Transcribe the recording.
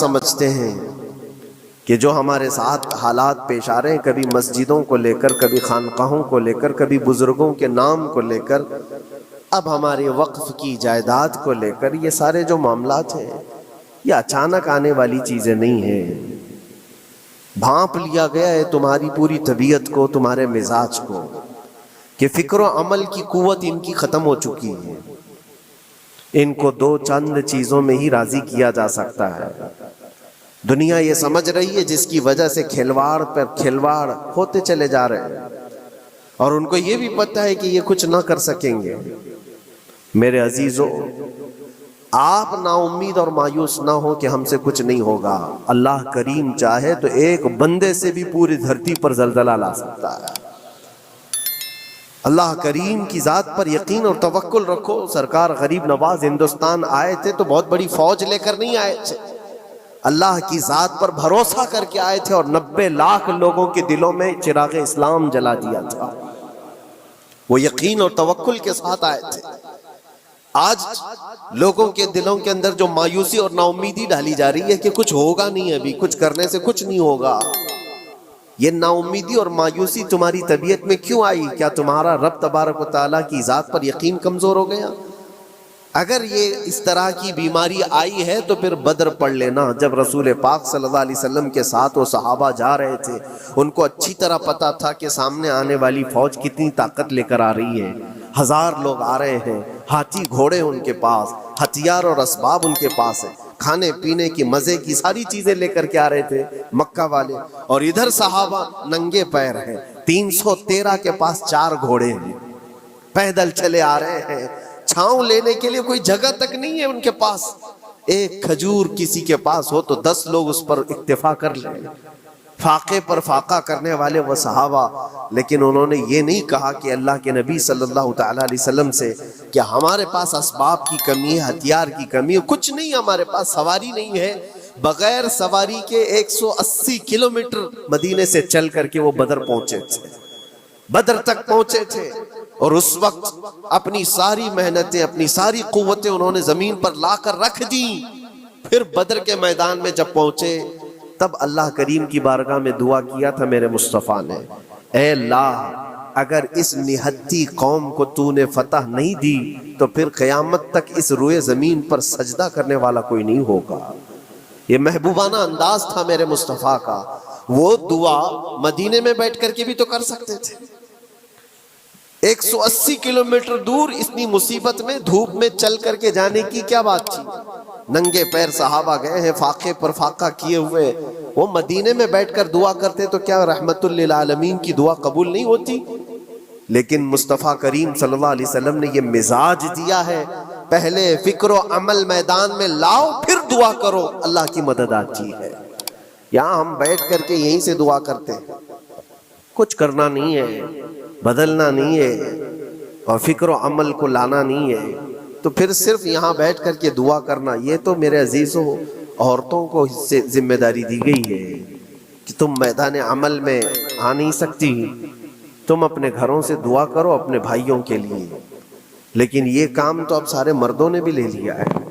سمجھتے ہیں کہ جو ہمارے ساتھ حالات پیش آ رہے ہیں، کبھی مسجدوں کو لے کر، کبھی خانقاہوں کو لے کر، کبھی بزرگوں کے نام کو لے کر، اب ہمارے وقف کی جائیداد کو لے کر، یہ سارے جو معاملات ہیں یہ اچانک آنے والی چیزیں نہیں ہیں۔ بھانپ لیا گیا ہے تمہاری پوری طبیعت کو، تمہارے مزاج کو، کہ فکر و عمل کی قوت ان کی ختم ہو چکی ہے۔ ان کو دو چند چیزوں میں ہی راضی کیا جا سکتا ہے۔ دنیا یہ سمجھ رہی ہے، جس کی وجہ سے کھلواڑ پر کھلواڑ ہوتے چلے جا رہے ہیں، اور ان کو یہ بھی پتہ ہے کہ یہ کچھ نہ کر سکیں گے۔ میرے عزیزو، آپ نا امید اور مایوس نہ ہو کہ ہم سے کچھ نہیں ہوگا۔ اللہ کریم چاہے تو ایک بندے سے بھی پوری دھرتی پر زلزلہ لا سکتا ہے۔ اللہ کریم کی ذات پر یقین اور توکل رکھو۔ سرکار غریب نواز ہندوستان آئے تھے تو بہت بڑی فوج لے کر نہیں آئے تھے، اللہ کی ذات پر بھروسہ کر کے آئے تھے، اور 90 لاکھ لوگوں کے دلوں میں چراغ اسلام جلا دیا تھا۔ وہ یقین اور توکل کے ساتھ آئے تھے۔ آج لوگوں کے دلوں کے اندر جو مایوسی اور نا امیدی ڈالی جا رہی ہے کہ کچھ ہوگا نہیں، ابھی کچھ کرنے سے کچھ نہیں ہوگا، یہ نا امیدی اور مایوسی تمہاری طبیعت میں کیوں آئی؟ کیا تمہارا رب تبارک و تعالیٰ کی ذات پر یقین کمزور ہو گیا؟ اگر یہ اس طرح کی بیماری آئی ہے تو پھر بدر پڑھ لینا۔ جب رسول پاک صلی اللہ علیہ وسلم کے ساتھ وہ صحابہ جا رہے تھے، ان کو اچھی طرح پتا تھا کہ سامنے آنے والی فوج کتنی طاقت لے کر آ رہی ہے۔ 1000 لوگ آ رہے ہیں، ہاتھی گھوڑے ان کے پاس، ہتھیار اور اسباب ان کے پاس ہے، کھانے پینے کی مزے کی ساری چیزیں لے کر کے آ رہے تھے مکہ والے، اور ادھر صحابہ ننگے پیر ہیں۔ 313 کے پاس 4 گھوڑے ہیں، پیدل چلے آ رہے ہیں، چھاؤں لینے کے لیے کوئی جگہ تک نہیں ہے ان کے پاس۔ ایک کھجور کسی کے پاس ہو تو 10 لوگ اس پر اکتفا کر لیں۔ فاقے پر فاقہ کرنے والے وہ صحابہ، لیکن انہوں نے یہ نہیں کہا کہ اللہ کے نبی صلی اللہ تعالیٰ علیہ وسلم سے کہ ہمارے پاس اسباب کی کمی ہے، ہتھیار کی کمی ہے، کچھ نہیں، ہمارے پاس سواری نہیں ہے۔ بغیر سواری کے 180 کلومیٹر مدینے سے چل کر کے وہ بدر پہنچے تھے، بدر تک پہنچے تھے، اور اس وقت اپنی ساری محنتیں، اپنی ساری قوتیں انہوں نے زمین پر لا کر رکھ دیں۔ پھر بدر کے میدان میں جب پہنچے تب اللہ کریم کی بارگاہ میں دعا کیا تھا میرے مصطفیٰ نے، اے اللہ اگر اس نہتی قوم کو تو نے فتح نہیں دی تو پھر قیامت تک اس روئے زمین پر سجدہ کرنے والا کوئی نہیں ہوگا۔ یہ محبوبانہ انداز تھا میرے مصطفیٰ کا۔ وہ دعا مدینے میں بیٹھ کر کے بھی تو کر سکتے تھے۔ 180 کلومیٹر دور اتنی مصیبت میں دھوپ میں چل کر کے جانے کی کیا بات تھی؟ ننگے پیر صحابہ گئے ہیں، فاقے پر فاقہ کیے ہوئے، وہ مدینے میں بیٹھ کر دعا کرتے تو کیا رحمت للعالمین کی دعا قبول نہیں ہوتی؟ لیکن مصطفیٰ کریم صلی اللہ علیہ وسلم نے یہ مزاج دیا ہے، پہلے فکر و عمل میدان میں لاؤ پھر دعا کرو، اللہ کی مدد آتی ہے۔ یہاں ہم بیٹھ کر کے یہیں سے دعا کرتے ہیں، کچھ کرنا نہیں ہے، بدلنا نہیں ہے، اور فکر و عمل کو لانا نہیں ہے، تو پھر صرف یہاں بیٹھ کر کے دعا کرنا، یہ تو میرے عزیزوں عورتوں کو اس سے ذمہ داری دی گئی ہے کہ تم میدان عمل میں آ نہیں سکتی، تم اپنے گھروں سے دعا کرو اپنے بھائیوں کے لیے، لیکن یہ کام تو اب سارے مردوں نے بھی لے لیا ہے۔